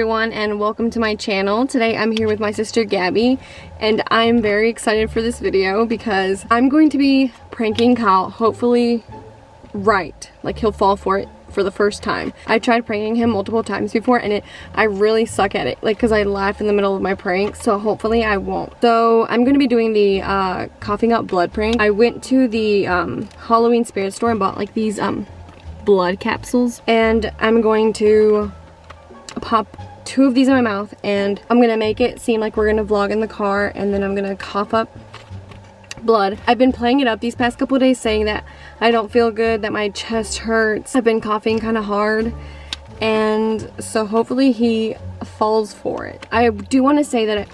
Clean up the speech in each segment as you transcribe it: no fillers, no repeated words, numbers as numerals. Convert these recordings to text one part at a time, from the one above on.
everyone, and welcome to my channel. Today I'm here with my sister Gabby, and I'm very excited for this video because I'm going to be pranking Kyle, hopefully right, like he'll fall for it for the first time. I tried pranking him multiple times before and I really suck at it, like because I laugh in the middle of my prank, so hopefully I won't. So I'm going to be doing the coughing up blood prank. I went to the Halloween spirit store and bought like these blood capsules, and I'm going to pop 2 of these in my mouth, and I'm gonna make it seem like we're gonna vlog in the car, and then I'm gonna cough up blood. I've been playing it up these past couple days saying that I don't feel good, that my chest hurts. I've been coughing kind of hard, and so hopefully he falls for it. I do want to say that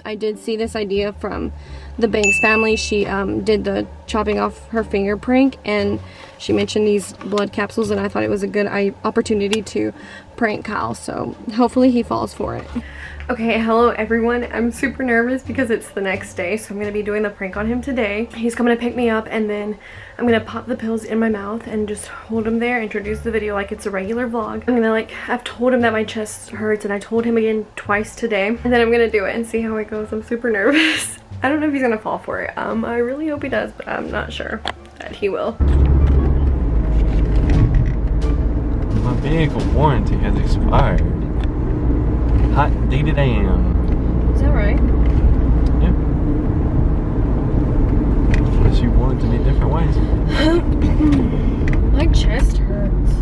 I did see this idea from the Banks family. She did the chopping off her finger prank, and she mentioned these blood capsules, and I thought it was a good opportunity to prank Kyle, so hopefully he falls for it. Okay, hello everyone. I'm super nervous because it's the next day, so I'm going to be doing the prank on him today. He's coming to pick me up, and then I'm going to pop the pills in my mouth and just hold him there, introduce the video like it's a regular vlog. I'm going to I've told him that my chest hurts, and I told him again twice today, and then I'm going to do it and see how it goes. I'm super nervous. I don't know if he's going to fall for it. I really hope he does, but I'm not sure that he will. My vehicle warranty has expired. Hot diggity damn. Is that right? Yeah. Unless you want it to be different ways. My chest hurts.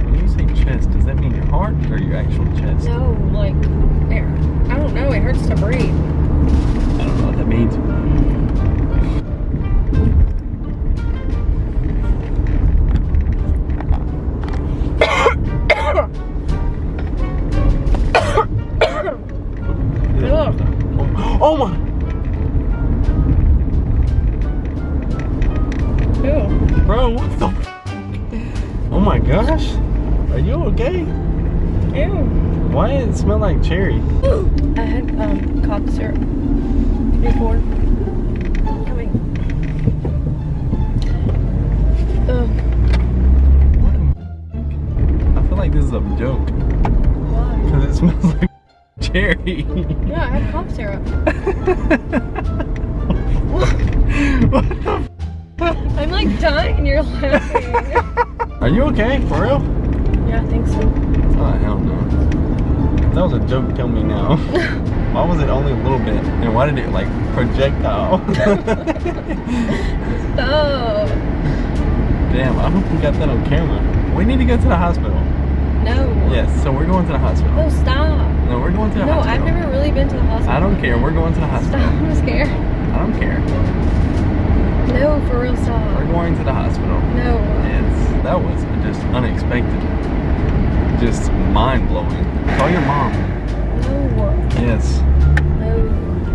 When you say chest, does that mean your heart or your actual chest? No, like, I don't know, it hurts to breathe. I don't know what that means. Oh my! Ew. Bro, what the f? Oh my gosh! Are you okay? Ew. Why does it smell like cherry? I had cough syrup before. Coming. What? I feel like this is a joke. Why? Because it smells like cherry. Yeah, I had cough syrup. What the f? I'm like dying and you're laughing. Are you okay? For real? Yeah, I think so. Oh, hell no. If that was a joke, tell me now. Why was it only a little bit? And why did it like projectile? Stop. Damn, I hope we got that on camera. We need to go to the hospital. No. Yes, so we're going to the hospital. No, stop. No, we're going to the No, hospital. I've never really been to the hospital. I don't care. We're going to the hospital. Stop, I'm scared. I don't care. No, for real, stop. We're going to the hospital. No. Yes, that was just unexpected. Just mind-blowing. Call your mom. No. Yes. No.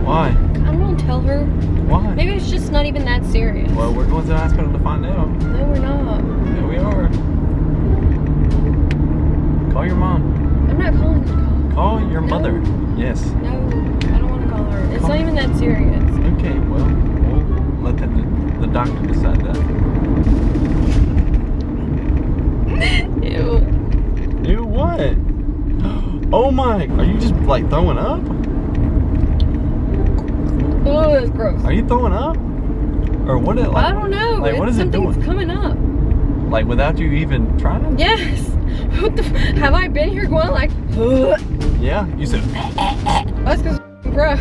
Why? I don't want to tell her. Why? Maybe it's just not even that serious. Well, we're going to the hospital to find out. No, we're not. Yeah, we are. Call your mom. I'm not calling her. Call your mother. Yes. No, I don't want to call her. It's not even that serious. Okay, well, we'll let the doctor decide that. Ew. Ew, what? Oh my, are you just like throwing up? Oh, that's gross. Are you throwing up? Or what it like? I don't know. Like, what is it doing? Something's coming up. Like without you even trying? Yes. What the have I been here going like, Yeah, you said. that's because it's gross.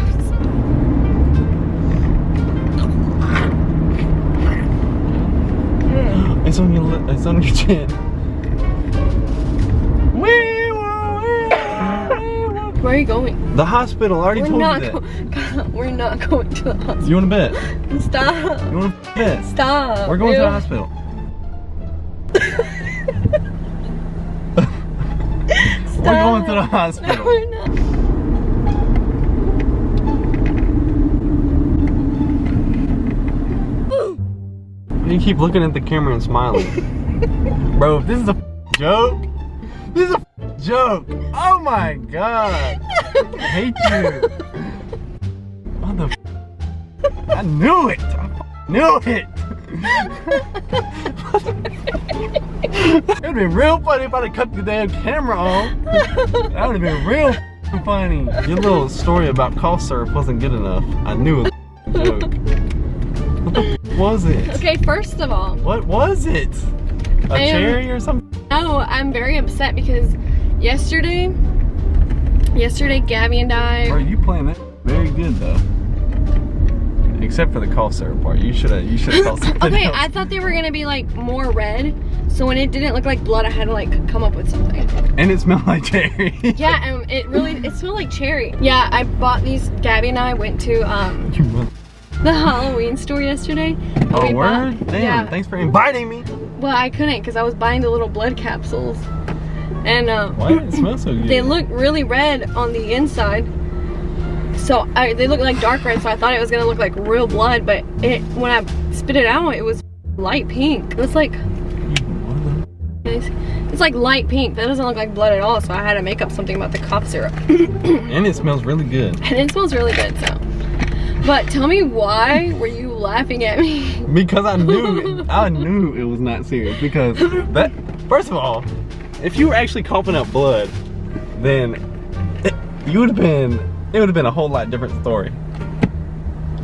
It's on your chin. Where are you going? The hospital. I already told you that. We're not going to the hospital. You want to bet? Stop. You want to bet? Stop. We're going to the hospital. Stop. We're going to the hospital. No, we're not. You keep looking at the camera and smiling. Bro, if this is a joke, this is a joke. Oh my god. I hate you. What the I knew it. I knew it. It would have been real funny if I'd have cut the damn camera on. That would have been real funny. Your little story about cough syrup wasn't good enough. I knew it was a joke. What the was it? Okay, first of all. What was it? A cherry or something? No, I'm very upset because yesterday Gabby and I... Bro, you playing that very good though. Except for the cough syrup part. You should have felt something Okay, else. I thought they were gonna be like more red. So when it didn't look like blood, I had to like come up with something. And it smelled like cherry. Yeah, and it smelled like cherry. Yeah, I bought these. Gabby and I went to the Halloween store yesterday. Oh, word? Damn, yeah. Thanks for inviting me. Well, I couldn't because I was buying the little blood capsules. And why did it smell so good? they look really red on the inside. So they look like dark red, so I thought it was gonna look like real blood, but when I spit it out, it was light pink. It was like, it's like light pink. That doesn't look like blood at all, so I had to make up something about the cough syrup. And it smells really good. And it smells really good, so. But tell me, why were you laughing at me? Because I knew it was not serious. Because that, first of all, if you were actually coughing up blood, then it would have been a whole lot different story.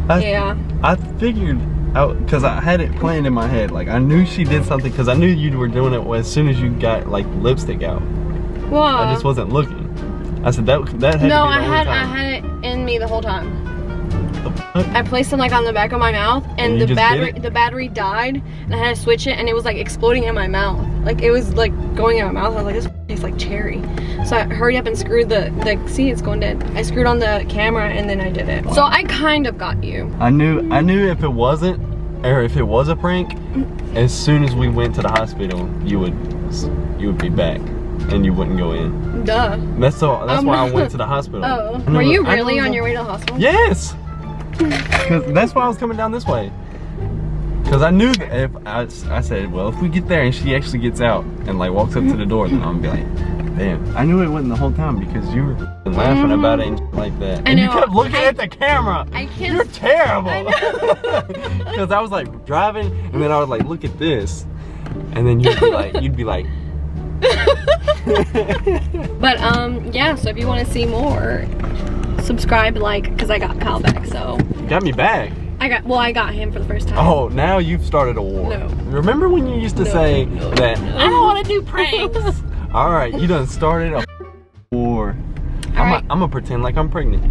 Yeah. I figured out, because I had it playing in my head. Like, I knew she did something, because I knew you were doing it as soon as you got like lipstick out. Well, I just wasn't looking. I said that had to be the only time. I had it in me the whole time. The fuck? I placed them like on the back of my mouth, and you the just battery died, and I had to switch it, and it was like exploding in my mouth. Like it was like going in my mouth. I was like, this tastes like cherry. So I hurried up and screwed the see, it's going dead. I screwed on the camera, and then I did it. Wow. So I kind of got you. I knew if it wasn't, or if it was a prank, as soon as we went to the hospital, you would be back, and you wouldn't go in. Duh. That's why I went to the hospital. Oh, were you really on your way to the hospital? Yes. Because that's why I was coming down this way. Because I knew that if I said, well, if we get there and she actually gets out and like walks up to the door, then I'm gonna be like, damn. I knew it wasn't the whole time because you were laughing about it and like that. And you kept looking at the camera. I can't. You're terrible. Because I was like driving and then I was like, look at this. And then you'd be like. But yeah, so if you want to see more, subscribe, like, because I got Kyle back, so. You got me back. I got him for the first time. Oh, now you've started a war. No. Remember when you used to say that I don't want to do pranks? All right, you done started a war. I'm gonna pretend like I'm pregnant.